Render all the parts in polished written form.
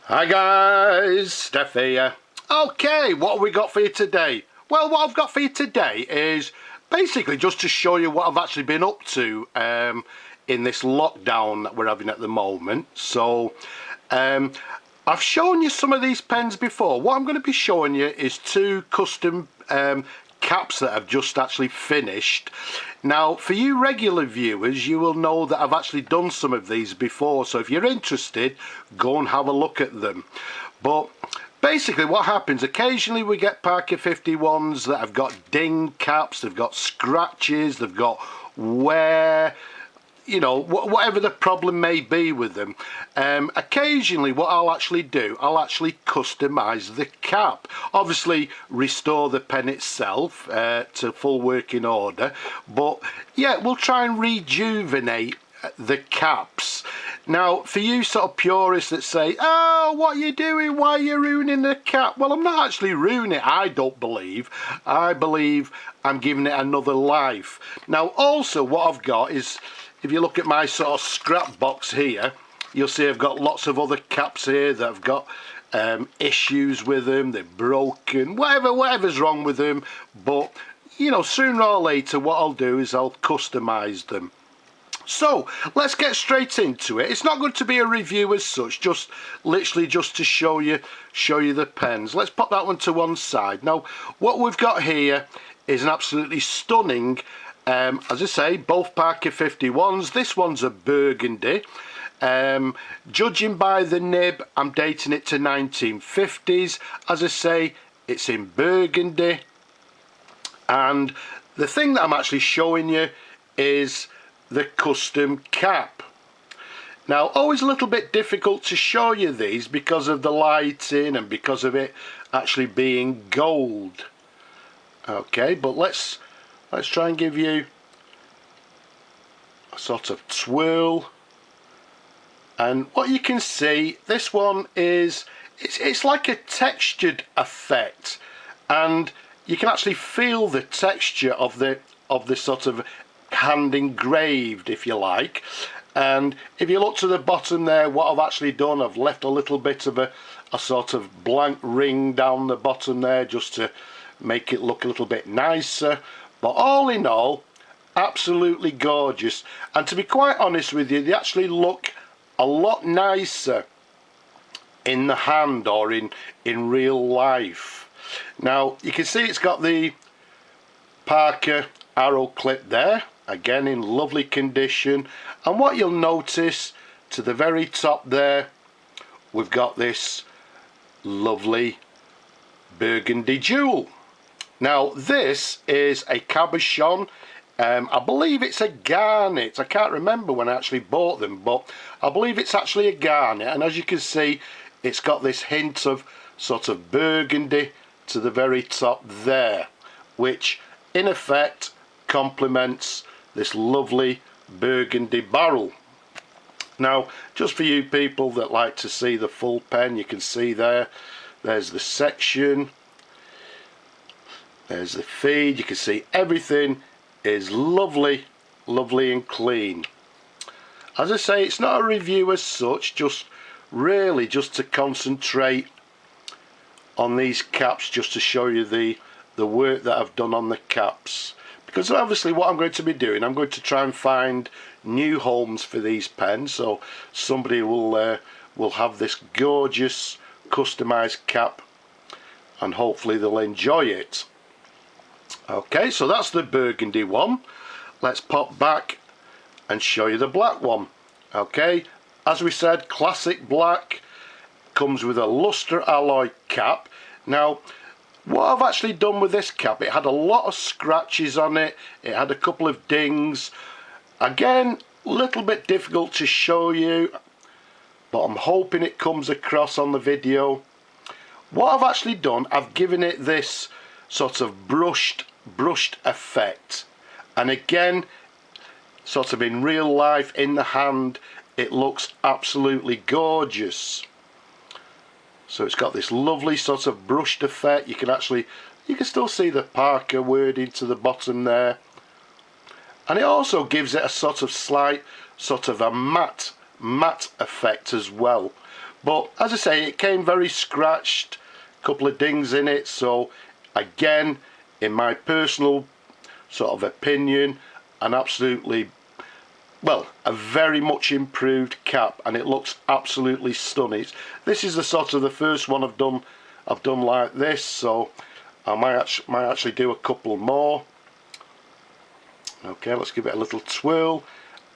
Hi guys, Steph here. Okay, what have we got for you today? Well, what I've got for you today is basically just to show you what I've actually been up to in this lockdown that we're having at the moment. So I've shown you some of these pens before. What I'm going to be showing you is two custom caps that I've just actually finished. Now, for you regular viewers, you will know that I've actually done some of these before, so if you're interested, go and have a look at them. But basically what happens, occasionally we get Parker 51s that have got ding caps, they've got scratches, they've got wear, you know, whatever the problem may be with them. Occasionally what I'll actually do, I'll actually customize the cap, obviously restore the pen itself to full working order, but yeah, we'll try and rejuvenate the caps. Now, for you sort of purists that say, oh, what are you doing, why are you ruining the cap? Well, I'm not actually ruining it, I don't believe. I believe I'm giving it another life. Now, also what I've got is, if you look at my sort of scrap box here, you'll see I've got lots of other caps here that have got issues with them, they're broken, whatever's wrong with them. But, you know, sooner or later what I'll do is I'll customize them. So let's get straight into it. It's not going to be a review as such, just literally just to show you the pens. Let's pop that one to one side. Now, what we've got here is an absolutely stunning, as I say, both Parker 51s. This one's a Burgundy. Judging by the nib, I'm dating it to 1950s. As I say, it's in Burgundy. And the thing that I'm actually showing you is the custom cap. Now, always a little bit difficult to show you these because of the lighting and because of it actually being gold. Okay, but let's try and give you a sort of twirl. And what you can see, this one is, it's like a textured effect, and you can actually feel the texture of the sort of hand engraved, if you like. And if you look to the bottom there, what I've actually done, I've left a little bit of a sort of blank ring down the bottom there just to make it look a little bit nicer. But all in all, absolutely gorgeous. And to be quite honest with you, they actually look a lot nicer in the hand or in real life. Now, you can see it's got the Parker arrow clip there, again in lovely condition. And what you'll notice to the very top there, we've got this lovely Burgundy jewel. Now, this is a cabochon. I believe it's a garnet. I can't remember when I actually bought them, but I believe it's actually a garnet. And as you can see, it's got this hint of sort of burgundy to the very top there, which in effect complements this lovely burgundy barrel. Now, just for you people that like to see the full pen, you can see there's the section, there's the feed. You can see everything is lovely and clean. As I say, it's not a review as such, just really just to concentrate on these caps, just to show you the work that I've done on the caps. Because obviously what I'm going to be doing, I'm going to try and find new homes for these pens, so somebody will have this gorgeous customized cap and hopefully they'll enjoy it. Okay, so that's the Burgundy one. Let's pop back and show you the black one. Okay, as we said, classic black, comes with a luster alloy cap. Now, what I've actually done with this cap, it had a lot of scratches on it, it had a couple of dings. Again, a little bit difficult to show you, but I'm hoping it comes across on the video. What I've actually done, I've given it this sort of brushed effect, and again, sort of in real life, in the hand, it looks absolutely gorgeous. So it's got this lovely sort of brushed effect. You can still see the Parker wording to the bottom there, and it also gives it a sort of slight sort of a matte effect as well. But as I say, it came very scratched, a couple of dings in it. So again, in my personal sort of opinion, an absolutely, well, a very much improved cap, and it looks absolutely stunning. This is the sort of the first one I've done like this, so I might actually do a couple more. Okay, let's give it a little twirl.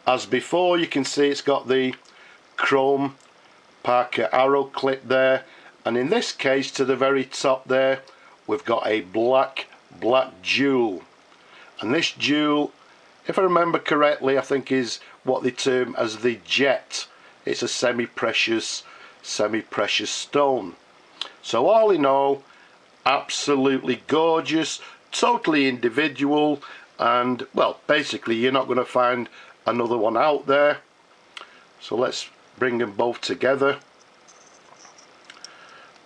As before, you can see it's got the chrome Parker arrow clip there, and in this case to the very top there we've got a black jewel, and this jewel, if I remember correctly, I think is what they term as the jet. It's a semi-precious stone. So all in all, absolutely gorgeous, totally individual, and well, basically you're not going to find another one out there. So let's bring them both together.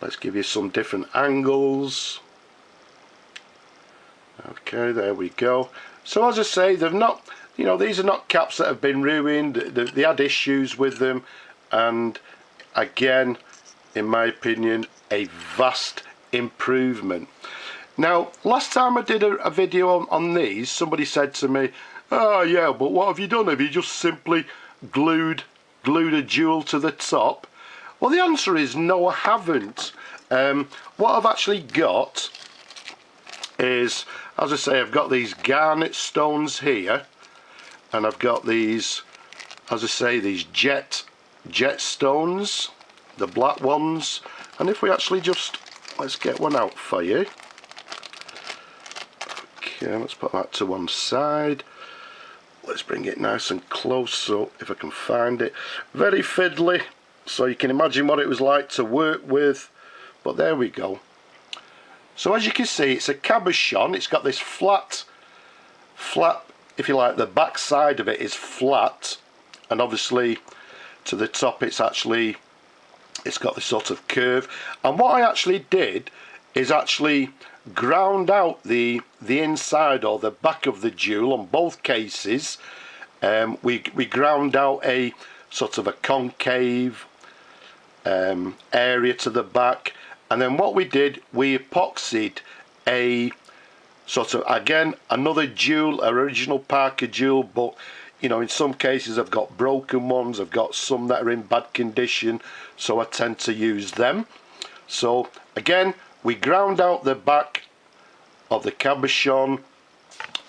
Let's give you some different angles. Okay, there we go. So as I say, they've not, you know, these are not caps that have been ruined. They had issues with them, and again, in my opinion, a vast improvement. Now, last time I did a video on these, somebody said to me, oh yeah, but what have you done? Have you just simply glued a jewel to the top? Well, the answer is no, I haven't. What I've actually got is, as I say, I've got these garnet stones here, and I've got these, as I say, these jet stones, the black ones. And if we actually just, let's get one out for you. Okay, let's put that to one side. Let's bring it nice and close, so if I can find it. Very fiddly, so you can imagine what it was like to work with, but there we go. So as you can see, it's a cabochon. It's got this flat, if you like, the back side of it is flat, and obviously to the top it's got this sort of curve. And what I actually did is actually ground out the inside, or the back of the jewel on both cases. We ground out a sort of a concave area to the back, and then what we did, we epoxied a sort of, again, another jewel, original Parker jewel, but you know, in some cases I've got broken ones, I've got some that are in bad condition, so I tend to use them. So again, we ground out the back of the cabochon,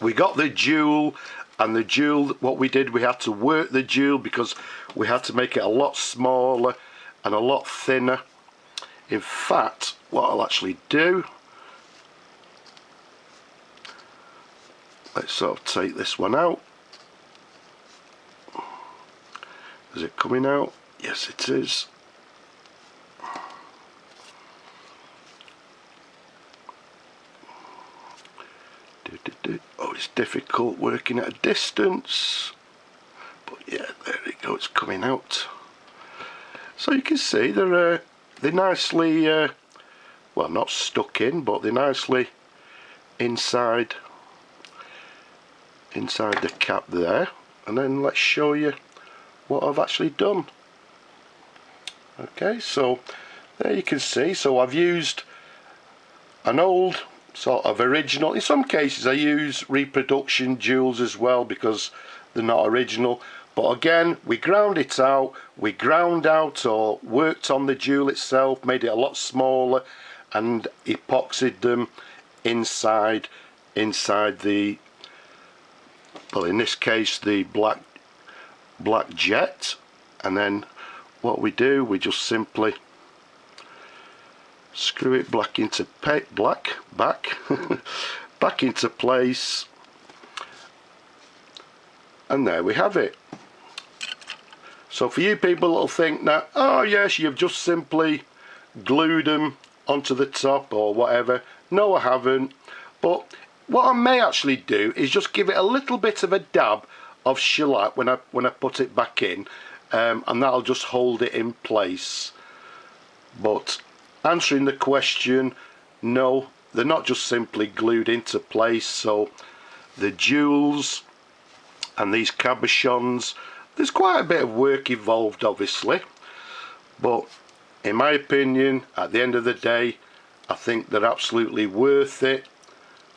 we got the jewel, and the jewel, what we did, we had to work the jewel because we had to make it a lot smaller and a lot thinner. In fact, what I'll actually do, let's sort of take this one out. Is it coming out? Yes, it is. Oh, it's difficult working at a distance, but yeah, there we go, it's coming out. So you can see they're nicely, well, not stuck in, but they're nicely inside the cap there. And then let's show you what I've actually done. Okay, so there you can see, so I've used an old sort of original. In some cases I use reproduction jewels as well because they're not original, but again, we ground it out, we ground out or worked on the jewel itself, made it a lot smaller, and epoxied them inside the, well, in this case the black jet. And then what we do, we just simply screw it back into back into place, and there we have it. So for you people that'll think that, oh yes, you've just simply glued them onto the top or whatever, no, I haven't. But what I may actually do is just give it a little bit of a dab of shellac when I put it back in, and that'll just hold it in place. But answering the question, no, they're not just simply glued into place. So the jewels and these cabochons, there's quite a bit of work involved obviously, but in my opinion, at the end of the day, I think they're absolutely worth it,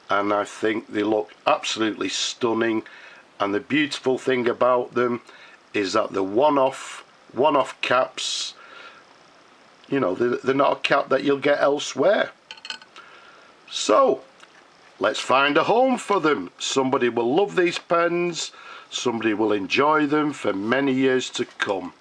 and I think they look absolutely stunning. And the beautiful thing about them is that the one-off caps, you know, they're not a cap that you'll get elsewhere. So let's find a home for them. Somebody will love these pens, somebody will enjoy them for many years to come.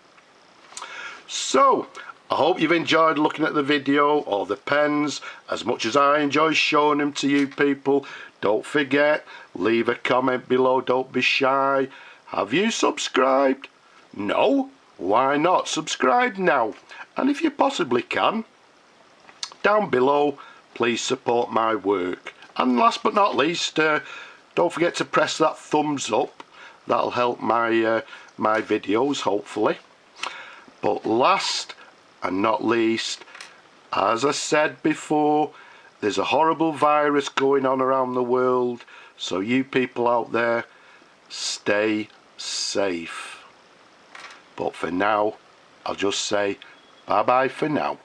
So I hope you've enjoyed looking at the video or the pens as much as I enjoy showing them to you people. Don't forget, leave a comment below, don't be shy. Have you subscribed? No? Why not? Subscribe now. And if you possibly can, down below, please support my work. And last but not least, don't forget to press that thumbs up. That'll help my my videos, hopefully. But last and not least, as I said before, there's a horrible virus going on around the world, so you people out there, stay safe. But for now, I'll just say bye bye for now.